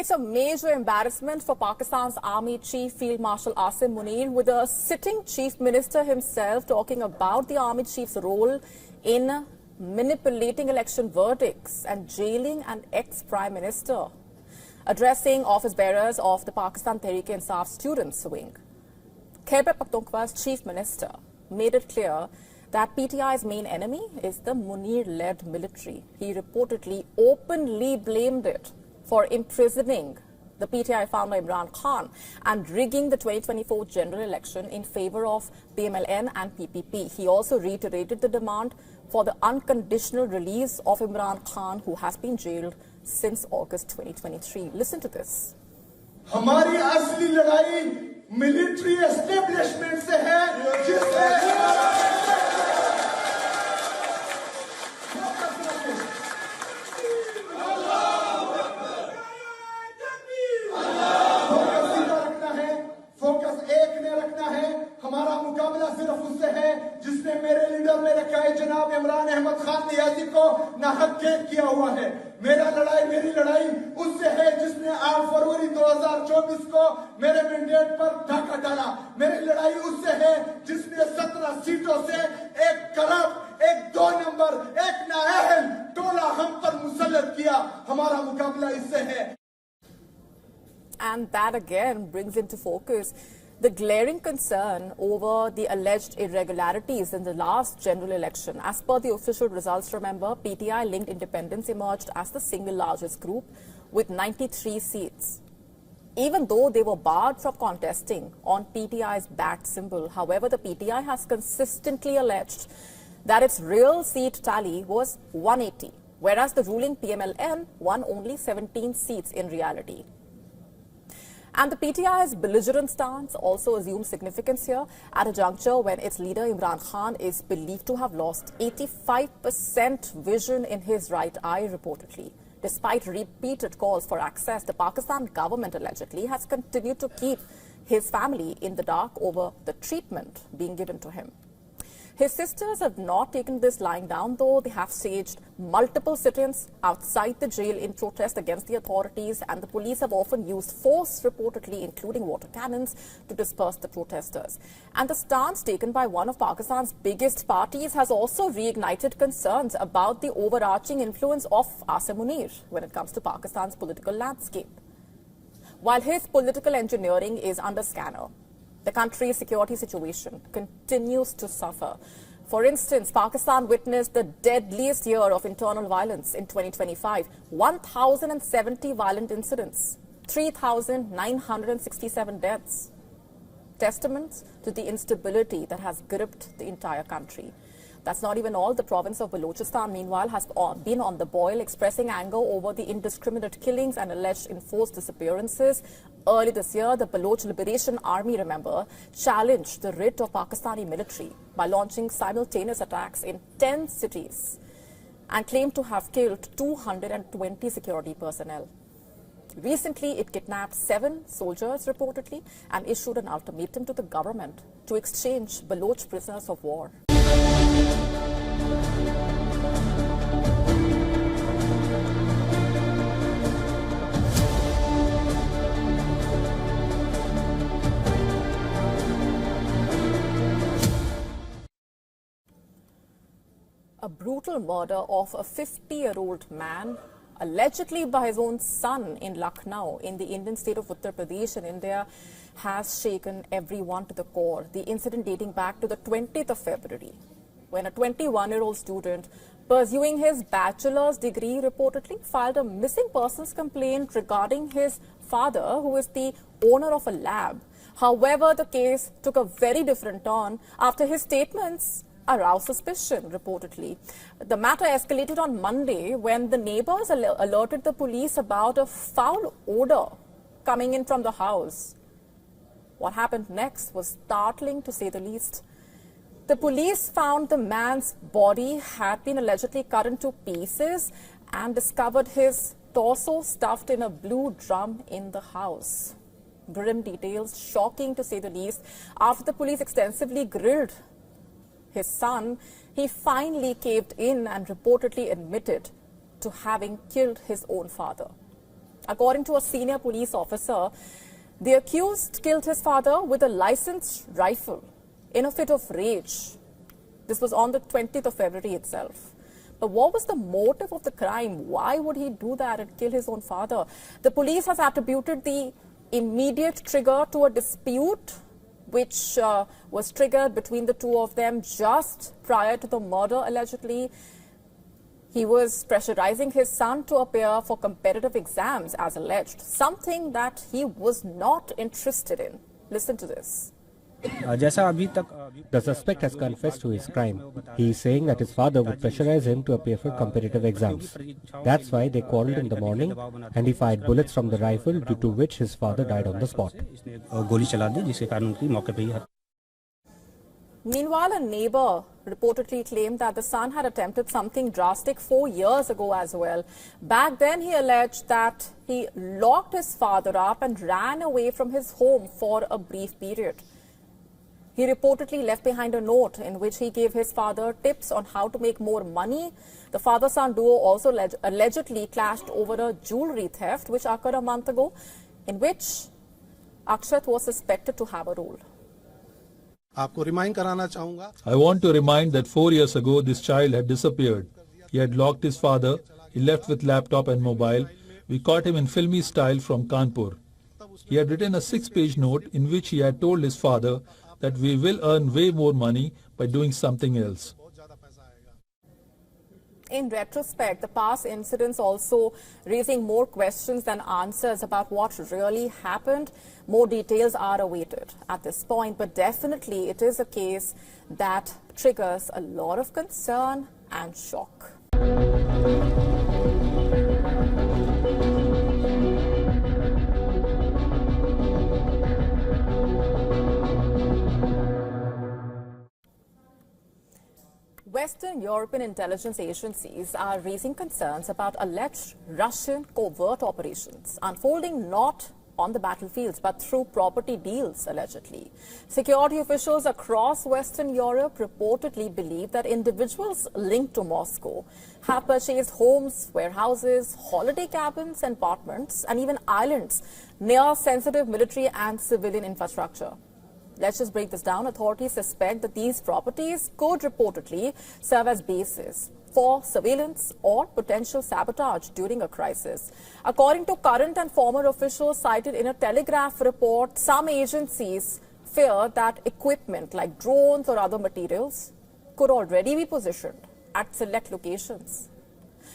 It's a major embarrassment for Pakistan's Army Chief Field Marshal Asim Munir, with the sitting Chief Minister himself talking about the Army Chief's role in manipulating election verdicts and jailing an ex-Prime Minister. Addressing office bearers of the Pakistan Tehreek-e-Insaf students' wing, Khyber Pakhtunkhwa's Chief Minister made it clear that PTI's main enemy is the Munir-led military. He reportedly openly blamed it for imprisoning the PTI founder Imran Khan and rigging the 2024 general election in favor of PMLN and PPP. He also reiterated the demand for the unconditional release of Imran Khan, who has been jailed since August 2023. Listen to this. हमारी असली लड़ाई military establishment से है, जिससे हमारा मुकाबला सिर्फ उससे है जिसने मेरे लीडर मेरे कायद जनाब इमरान अहमद खान नियाजी को नाहक कैद किया हुआ है। मेरी लड़ाई उससे है जिसने 8 फरवरी 2024 को मेरे मैंडेट पर डाका डाला। मेरी लड़ाई उससे है जिसने 17 सीटों से एक करप्ट, एक 2 नंबर, एक नाअहल टोला हम पर मुसल्लत किया। हमारा मुकाबला इससे है। And that again brings into focus the glaring concern over the alleged irregularities in the last general election. As per the official results, remember, PTI-linked independents emerged as the single largest group with 93 seats. Even though they were barred from contesting on PTI's bat symbol, however, the PTI has consistently alleged that its real seat tally was 180, whereas the ruling PMLN won only 17 seats in reality. And the PTI's belligerent stance also assumes significance here at a juncture when its leader Imran Khan is believed to have lost 85% vision in his right eye, reportedly. Despite repeated calls for access, the Pakistan government allegedly has continued to keep his family in the dark over the treatment being given to him. His sisters have not taken this lying down, though. They have staged multiple sit-ins outside the jail in protest against the authorities, and the police have often used force, reportedly including water cannons, to disperse the protesters. And the stance taken by one of Pakistan's biggest parties has also reignited concerns about the overarching influence of Asim Munir when it comes to Pakistan's political landscape. While his political engineering is under scanner, the country's security situation continues to suffer. For instance, Pakistan witnessed the deadliest year of internal violence in 2025. 1,070 violent incidents, 3,967 deaths. Testaments to the instability that has gripped the entire country. That's not even all. The province of Balochistan, meanwhile, has been on the boil, expressing anger over the indiscriminate killings and alleged enforced disappearances. Early this year, the Baloch Liberation Army, remember, challenged the writ of Pakistani military by launching simultaneous attacks in 10 cities and claimed to have killed 220 security personnel. Recently, it kidnapped 7 soldiers, reportedly, and issued an ultimatum to the government to exchange Baloch prisoners of war. A brutal murder of a 50-year-old man, allegedly by his own son in Lucknow, in the Indian state of Uttar Pradesh in India, has shaken everyone to the core. The incident dating back to the 20th of February, when a 21-year-old student pursuing his bachelor's degree reportedly filed a missing persons complaint regarding his father, who is the owner of a lab. However, the case took a very different turn after his statements aroused suspicion, reportedly. The matter escalated on Monday when the neighbors alerted the police about a foul odor coming in from the house. What happened next was startling, to say the least. The police found the man's body had been allegedly cut into pieces and discovered his torso stuffed in a blue drum in the house. Grim details, shocking to say the least. After the police extensively grilled his son, he finally caved in and reportedly admitted to having killed his own father. According to a senior police officer, the accused killed his father with a licensed rifle in a fit of rage. This was on the 20th of February itself. But what was the motive of the crime? Why would he do that and kill his own father? The police has attributed the immediate trigger to a dispute which was triggered between the two of them just prior to the murder, allegedly. He was pressurizing his son to appear for competitive exams, as alleged, something that he was not interested in. Listen to this. The suspect has confessed to his crime. He is saying that his father would pressurize him to appear for competitive exams. That's why they quarreled in the morning and he fired bullets from the rifle, due to which his father died on the spot. Meanwhile, a neighbor reportedly claimed that the son had attempted something drastic 4 years ago as well. Back then, he alleged that he locked his father up and ran away from his home for a brief period. He reportedly left behind a note in which he gave his father tips on how to make more money. The father-son duo also allegedly clashed over a jewelry theft which occurred a month ago, in which Akshat was suspected to have a role. I want to remind that 4 years ago this child had disappeared. He had locked his father. He left with laptop and mobile. We caught him in filmy style from Kanpur. He had written a 6-page note in which he had told his father that we will earn way more money by doing something else. In retrospect, the past incidents also raising more questions than answers about what really happened. More details are awaited at this point, but definitely it is a case that triggers a lot of concern and shock. Western European intelligence agencies are raising concerns about alleged Russian covert operations unfolding not on the battlefields but through property deals, allegedly. Security officials across Western Europe reportedly believe that individuals linked to Moscow have purchased homes, warehouses, holiday cabins, apartments, and even islands near sensitive military and civilian infrastructure. Let's just break this down. Authorities suspect that these properties could reportedly serve as bases for surveillance or potential sabotage during a crisis. According to current and former officials cited in a Telegraph report, some agencies fear that equipment like drones or other materials could already be positioned at select locations.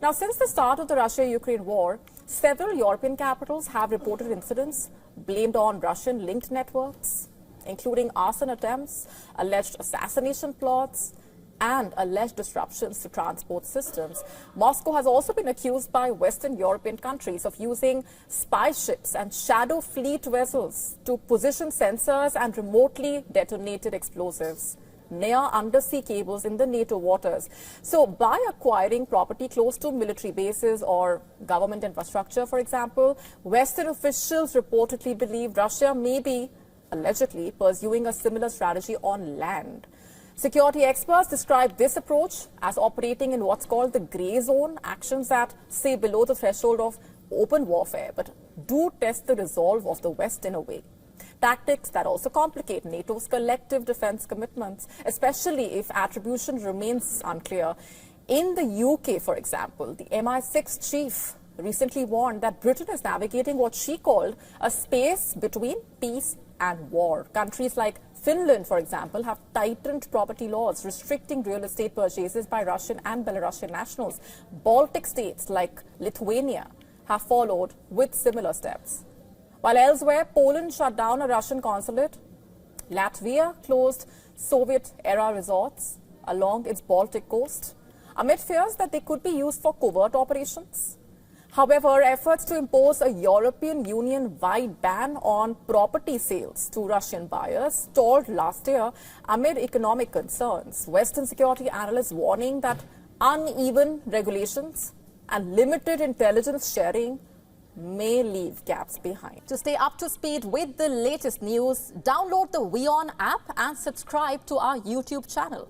Now, since the start of the Russia-Ukraine war, several European capitals have reported incidents blamed on Russian-linked networks, including arson attempts, alleged assassination plots, and alleged disruptions to transport systems. Moscow has also been accused by Western European countries of using spy ships and shadow fleet vessels to position sensors and remotely detonated explosives near undersea cables in the NATO waters. So by acquiring property close to military bases or government infrastructure, for example, Western officials reportedly believe Russia may be allegedly pursuing a similar strategy on land. Security experts describe this approach as operating in what's called the grey zone, actions that say below the threshold of open warfare, but do test the resolve of the West in a way. Tactics that also complicate NATO's collective defense commitments, especially if attribution remains unclear. In the UK, for example, the MI6 chief recently warned that Britain is navigating what she called a space between peace and war. Countries like Finland, for example, have tightened property laws restricting real estate purchases by Russian and Belarusian nationals. Baltic states like Lithuania have followed with similar steps. While elsewhere, Poland shut down a Russian consulate. Latvia closed Soviet-era resorts along its Baltic coast amid fears that they could be used for covert operations. However, efforts to impose a European Union-wide ban on property sales to Russian buyers stalled last year amid economic concerns. Western security analysts warning that uneven regulations and limited intelligence sharing may leave gaps behind. To stay up to speed with the latest news, download the WION app and subscribe to our YouTube channel.